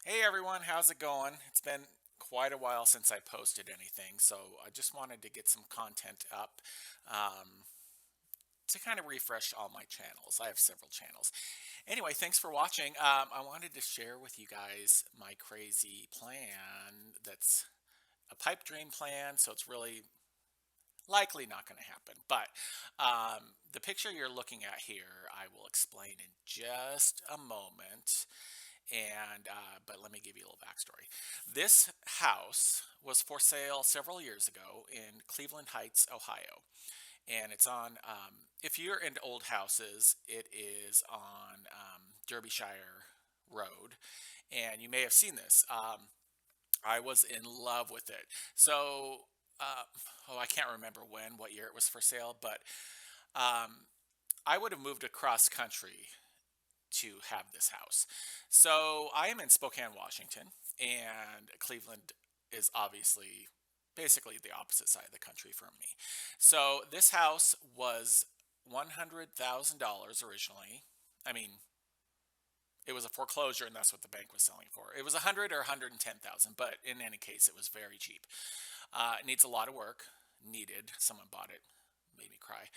Hey everyone, how's it going? It's been quite a while since I posted anything, so I just wanted to get some content up um, to kind of refresh all my channels. I have several channels. Anyway, thanks for watching. I wanted to share with you guys my crazy plan that's a pipe dream plan, so it's really likely not going to happen. But the picture you're looking at here, I will explain in just a moment. But let me give you a little backstory. This house was for sale several years ago in Cleveland Heights, Ohio, and it's on. If you're into old houses, it is on Derbyshire Road, and you may have seen this. I was in love with it. So, uh, I can't remember what year it was for sale, but um, I would have moved across country to have this house. So I am in Spokane, Washington, and Cleveland is obviously basically the opposite side of the country from me. So this house was $100,000 originally. I mean, it was a foreclosure, and that's what the bank was selling for. It was 100 or 110,000, but in any case, it was very cheap. It needs a lot of work. Needed. Someone bought it. Made me cry.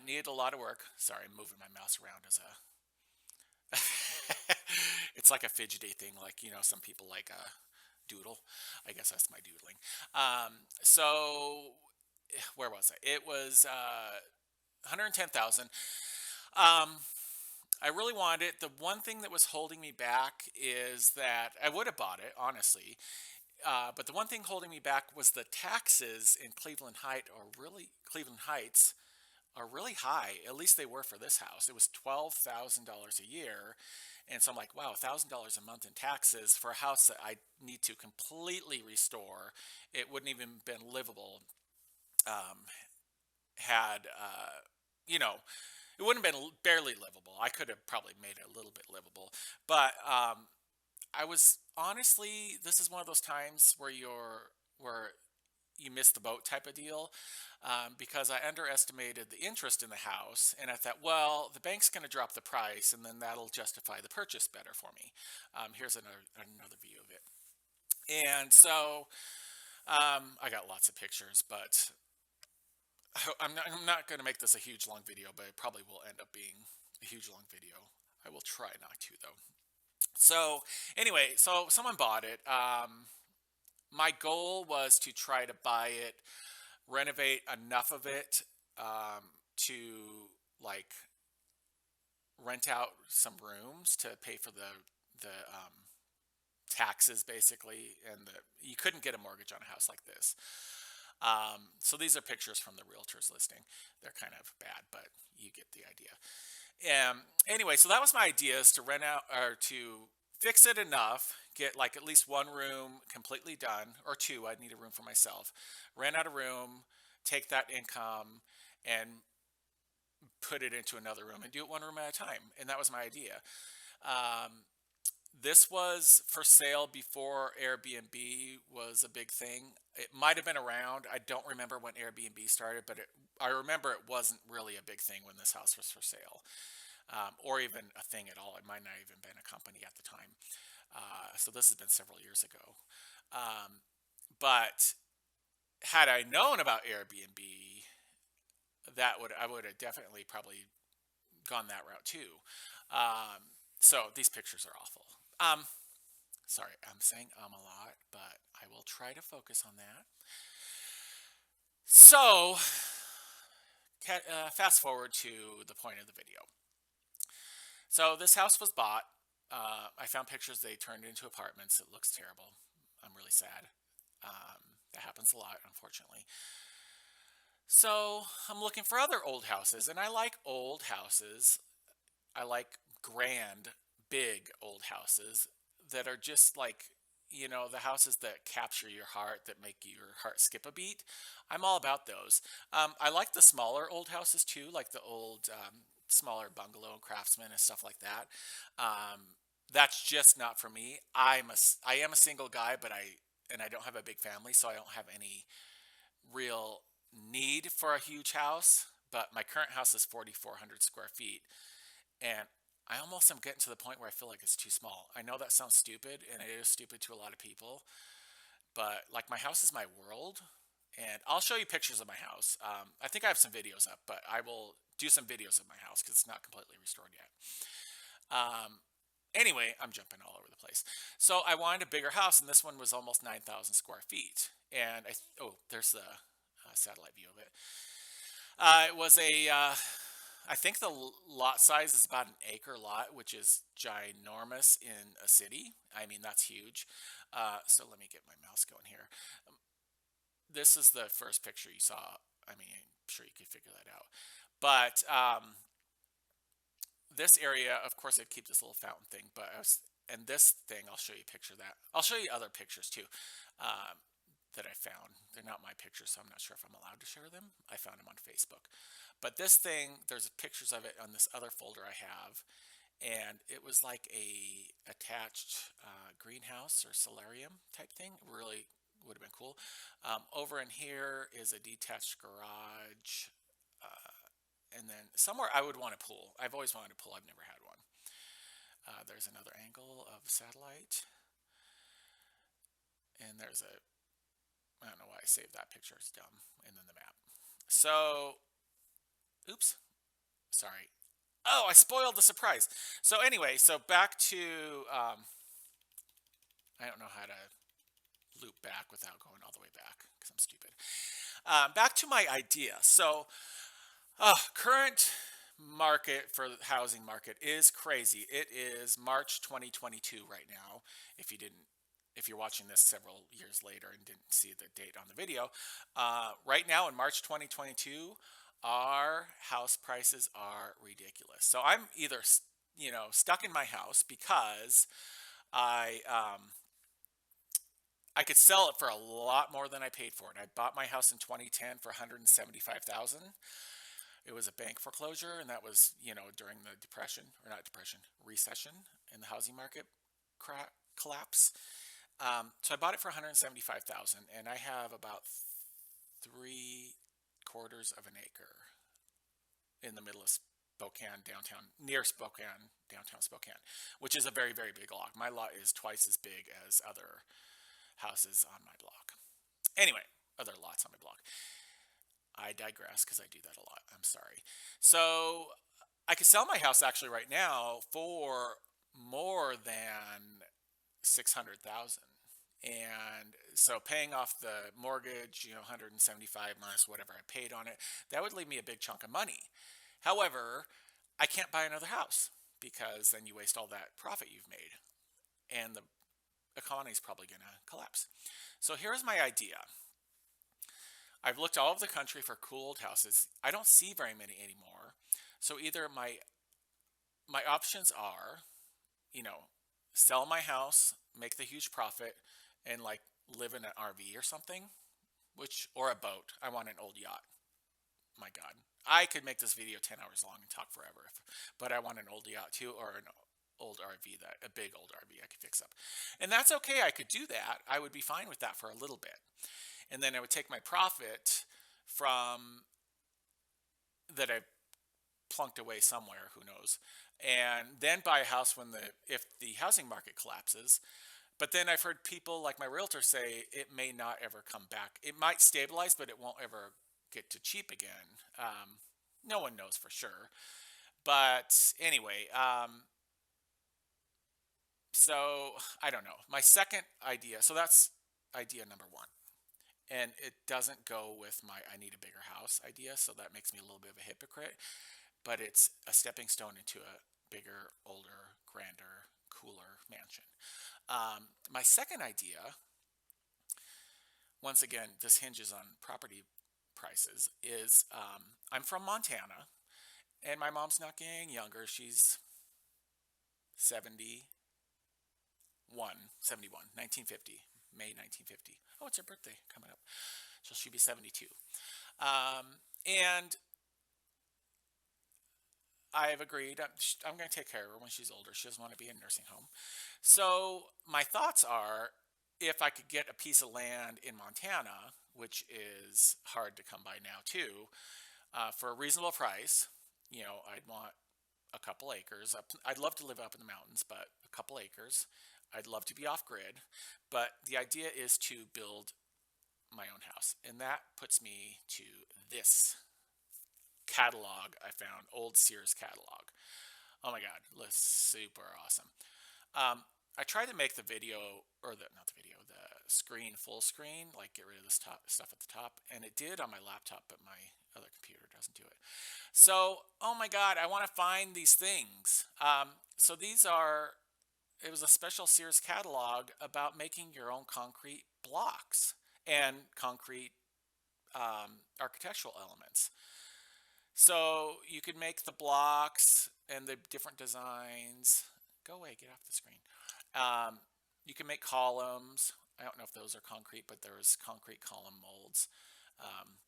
Needed a lot of work. Sorry, I'm moving my mouse around as a it's like a fidgety thing, like some people like a doodle. I guess that's my doodling. So where was I? It was 110,000. Um, I really wanted it. The one thing that was holding me back is that I would have bought it, honestly. But the one thing holding me back was the taxes in Cleveland Heights are really high. At least they were for this house. It was $12,000 a year, and so I'm like, wow, $1,000 a month in taxes for a house that I need to completely restore. It wouldn't even been livable. Um, had you know, it wouldn't have been barely livable. I could have probably made it a little bit livable, but I was honestly, this is one of those times where you missed the boat type of deal, because I underestimated the interest in the house, and I thought, well, the bank's going to drop the price, and then that'll justify the purchase better for me. Here's another view of it, and so I got lots of pictures, but I'm not going to make this a huge long video, but it probably will end up being a huge long video. I will try not to though. So anyway, so someone bought it. My goal was to try to buy it, renovate enough of it to like rent out some rooms to pay for the taxes basically, and you couldn't get a mortgage on a house like this. So these are pictures from the realtor's listing. They're kind of bad, but you get the idea. Anyway, so that was my idea, is to rent out or to fix it enough, get like at least one room completely done, or two. I'd need a room for myself. Rent out a room, take that income, and put it into another room and do it one room at a time. And that was my idea. Um, this was for sale before Airbnb was a big thing. It might have been around. I don't remember when Airbnb started, but I remember it wasn't really a big thing when this house was for sale, or even a thing at all. It might not even been a company at the time. So this has been several years ago. But had I known about Airbnb, I would have definitely probably gone that route too. So these pictures are awful. Um, Sorry, I'm saying a lot, but I will try to focus on that. So, fast forward to the point of the video. So, this house was bought. I found pictures, they turned into apartments. It looks terrible. I'm really sad. That happens a lot, unfortunately. So, I'm looking for other old houses, and I like old houses. I like grand, big old houses that are just like, the houses that capture your heart, that make your heart skip a beat. I'm all about those. I like the smaller old houses too, like the old smaller bungalow and craftsman and stuff like that. That's just not for me. I am a single guy, and I don't have a big family, so I don't have any real need for a huge house. But my current house is 4,400 square feet, and I almost am getting to the point where I feel like it's too small. I know that sounds stupid, and it is stupid to a lot of people, but like my house is my world, and I'll show you pictures of my house. I think I have some videos up, but I will do some videos of my house because it's not completely restored yet. Um, anyway, I'm jumping all over the place. So I wanted a bigger house, and this one was almost 9,000 square feet. And oh, there's the satellite view of it. It was I think the lot size is about an acre lot, which is ginormous in a city. I mean, that's huge. So let me get my mouse going here. This is the first picture you saw. I mean, I'm sure you could figure that out. But this area, of course, I'd keep this little fountain thing, but and this thing, I'll show you a picture of that. I'll show you other pictures too that I found. They're not my pictures, so I'm not sure if I'm allowed to share them. I found them on Facebook. But this thing, there's pictures of it on this other folder I have, and it was like a attached greenhouse or solarium type thing. Really would have been cool. Over in here is a detached garage. And then somewhere I would want a pool. I've always wanted a pool. I've never had one. There's another angle of the satellite. And there's I don't know why I saved that picture. It's dumb. And then the map. So, oops. Sorry. Oh, I spoiled the surprise. So anyway, so back to, I don't know how to loop back without going all the way back because I'm stupid. Back to my idea. So current market for the housing market is crazy. It is March 2022 right now. If you're watching this several years later and didn't see the date on the video, right now in March 2022, our house prices are ridiculous. So I'm either, stuck in my house because I, I could sell it for a lot more than I paid for it. I bought my house in 2010 for 175,000. It was a bank foreclosure, and that was, during the depression, or not depression, recession in the housing market collapse. So I bought it for 175,000, and I have about 3/4 of an acre in the middle of Spokane downtown, near Spokane, downtown Spokane, which is a very, very big lot. My lot is twice as big as other houses on my block. Anyway, other lots on my block. I digress because I do that a lot. I'm sorry. So I could sell my house actually right now for more than 600,000. And so paying off the mortgage, 175 minus whatever I paid on it, that would leave me a big chunk of money. However, I can't buy another house because then you waste all that profit you've made, and the economy is probably going to collapse. So here's my idea. I've looked all over the country for cool old houses. I don't see very many anymore. So either my options are, sell my house, make the huge profit, and like live in an RV or something, or a boat. I want an old yacht. My God, I could make this video 10 hours long and talk forever, but I want an old yacht too, or an old RV, a big old RV I could fix up. And that's okay. I could do that. I would be fine with that for a little bit. And then I would take my profit from that I plunked away somewhere, who knows, and then buy a house if the housing market collapses. But then I've heard people like my realtor say it may not ever come back. It might stabilize, but it won't ever get to cheap again. No one knows for sure. But anyway, so I don't know. My second idea, so that's idea number one. And it doesn't go with my I need a bigger house idea, so that makes me a little bit of a hypocrite. But it's a stepping stone into a bigger, older, grander, cooler mansion. My second idea, once again, this hinges on property prices, is I'm from Montana, and my mom's not getting younger. She's 71, 1950, May 1950. Oh, it's her birthday coming up. So she'll be 72. And I've agreed. I'm going to take care of her when she's older. She doesn't want to be in a nursing home. So my thoughts are, if I could get a piece of land in Montana, which is hard to come by now too, for a reasonable price, I'd want a couple acres. I'd love to live up in the mountains, but a couple acres. I'd love to be off grid, but the idea is to build my own house, and that puts me to this catalog I found, old Sears catalog. Oh my God, looks super awesome. I tried to make the video, or the not the video, the screen full screen, like get rid of this top stuff at the top, and it did on my laptop, but my other computer doesn't do it. So, oh my God, I want to find these things. So these are. It was a special Sears catalog about making your own concrete blocks and concrete architectural elements. So you could make the blocks and the different designs. Go away, get off the screen. Um, you can make columns. I don't know if those are concrete, but there's concrete column molds. Um,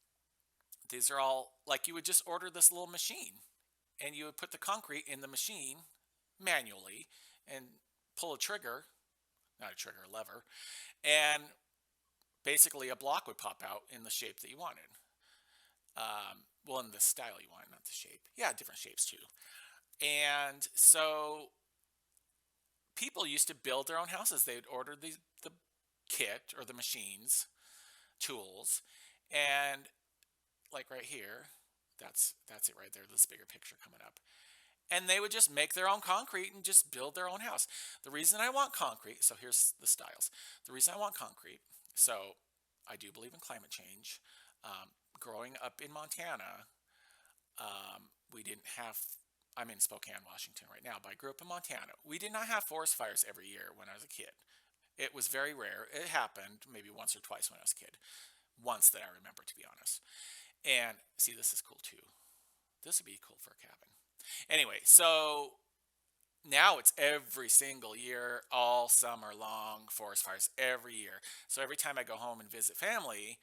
these are all like you would just order this little machine and you would put the concrete in the machine manually and pull a trigger, not a trigger, a lever, and basically a block would pop out in the shape that you wanted. Well, in the style you want, not the shape. Yeah, different shapes too. And so people used to build their own houses. They would order the kit or the machines, tools, and like right here, that's it right there. This bigger picture coming up. And they would just make their own concrete and just build their own house. The reason I want concrete, so here's the styles. The reason I want concrete, so I do believe in climate change. Growing up in Montana, we didn't have, I'm in Spokane, Washington right now, but I grew up in Montana. We did not have forest fires every year when I was a kid. It was very rare. It happened maybe once or twice when I was a kid. Once that I remember, to be honest. And see, this is cool too. This would be cool for a cabin. Anyway, so now it's every single year, all summer long, forest fires every year. So every time I go home and visit family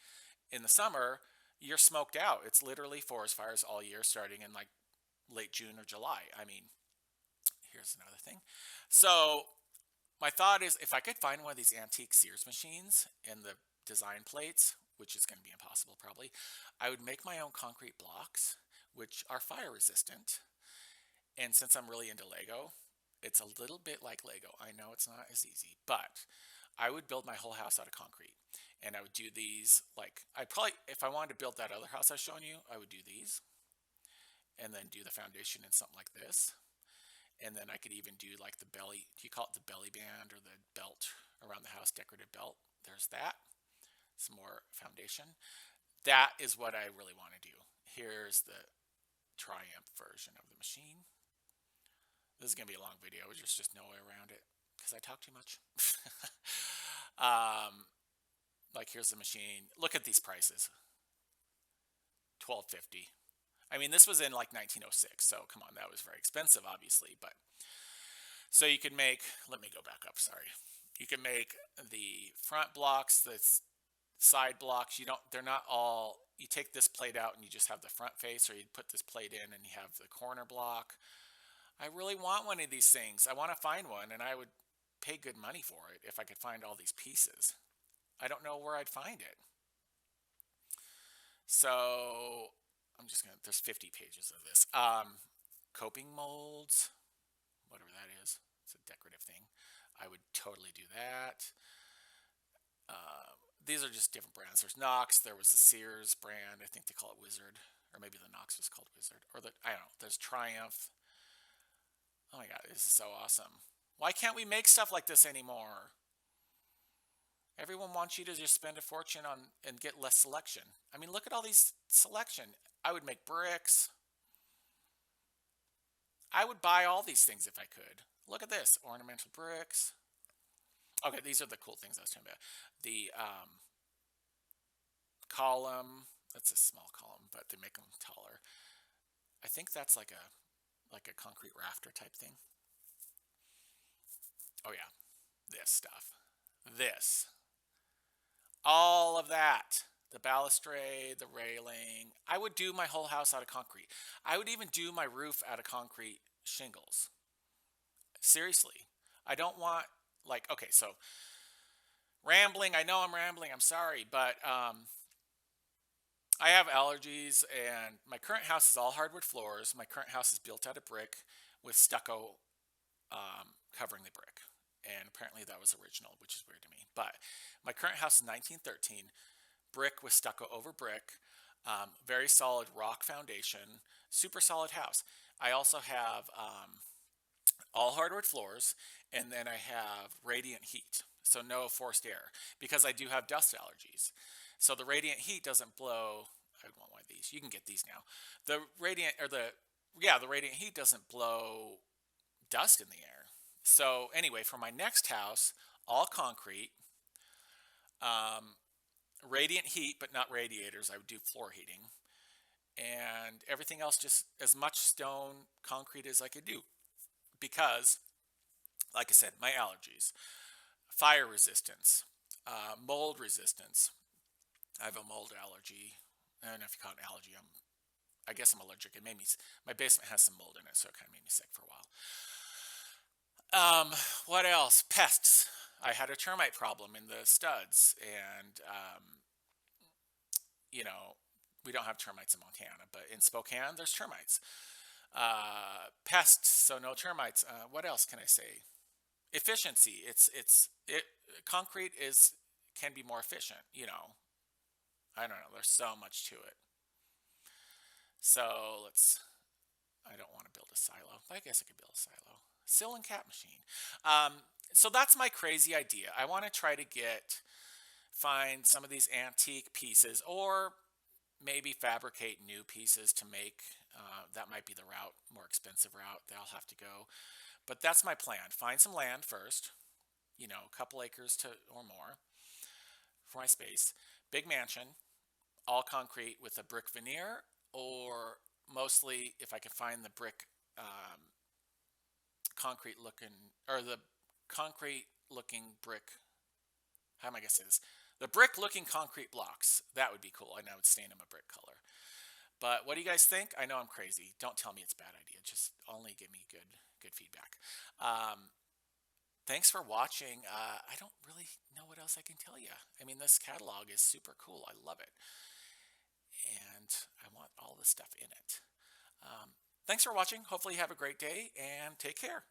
in the summer, you're smoked out. It's literally forest fires all year, starting in like late June or July. I mean, here's another thing. So my thought is if I could find one of these antique Sears machines and the design plates, which is going to be impossible probably, I would make my own concrete blocks, which are fire resistant. And since I'm really into Lego, it's a little bit like Lego. I know it's not as easy, but I would build my whole house out of concrete. And I would do these like, I probably, if I wanted to build that other house I was showing you, I would do these and then do the foundation in something like this. And then I could even do like the belly, do you call it the belly band or the belt around the house, decorative belt? There's that. Some more foundation. That is what I really want to do. Here's the Triumph version of the machine. This is going to be a long video. There's just no way around it because I talk too much. Like here's the machine. Look at these prices. $12.50. I mean, this was in like 1906, so come on, that was very expensive, obviously. But so you can make. Let me go back up. Sorry. You can make the front blocks, the side blocks. You don't. They're not all. You take this plate out and you just have the front face, or you put this plate in and you have the corner block. I really want one of these things. I want to find one, and I would pay good money for it if I could find all these pieces. I don't know where I'd find it. So I'm just gonna. There's 50 pages of this. Coping molds, whatever that is. It's a decorative thing. I would totally do that. These are just different brands. There's Knox. There was the Sears brand. I think they call it Wizard, or maybe the Knox was called Wizard, or the I don't know. There's Triumph. Oh my God, this is so awesome. Why can't we make stuff like this anymore? Everyone wants you to just spend a fortune on and get less selection. I mean, look at all these selection. I would make bricks. I would buy all these things if I could. Look at this, ornamental bricks. Okay, these are the cool things I was talking about. The column. That's a small column, but they make them taller. I think that's like a concrete rafter type thing. Oh yeah, this stuff. This. All of that. The balustrade, the railing. I would do my whole house out of concrete. I would even do my roof out of concrete shingles. Seriously. I don't want, like, okay, so rambling. I know I'm rambling. I'm sorry. But I have allergies, and my current house is all hardwood floors. My current house is built out of brick. with stucco covering the brick. And apparently that was original, which is weird to me. But my current house is 1913, brick with stucco over brick, very solid rock foundation, super solid house. I also have all hardwood floors, and then I have radiant heat, so no forced air, because I do have dust allergies. So the radiant heat doesn't blow. I want one of these. You can get these now. The radiant or the Yeah, the radiant heat doesn't blow dust in the air. So anyway, for my next house, all concrete, um, radiant heat, but not radiators. I would do floor heating, and everything else just as much stone concrete as I could do, because, like I said, my allergies, fire resistance, mold resistance. I have a mold allergy. I don't know if you call it an allergy. I guess I'm allergic. It made me. My basement has some mold in it, so it kind of made me sick for a while. What else? Pests. I had a termite problem in the studs, and you know, we don't have termites in Montana, but in Spokane, there's termites. Pests, so no termites. What else can I say? Efficiency. It concrete is can be more efficient. I don't know. There's so much to it. So let's. I don't want to build a silo. I guess I could build a silo. Sill and cap machine. Um, so that's my crazy idea. I want to try to find some of these antique pieces, or maybe fabricate new pieces to make. That might be the route, more expensive route that I'll have to go. But that's my plan. Find some land first, a couple acres to or more for my space. Big mansion, all concrete with a brick veneer, or mostly if I can find the brick concrete looking, or the concrete looking brick. How am I gonna say this? The brick looking concrete blocks. That would be cool. And I would stain them a brick color. But what do you guys think? I know I'm crazy. Don't tell me it's a bad idea. Just only give me good feedback. Thanks for watching. I don't really know what else I can tell you. I mean, this catalog is super cool. I love it. And I want all the stuff in it. Thanks for watching. Hopefully you have a great day and take care.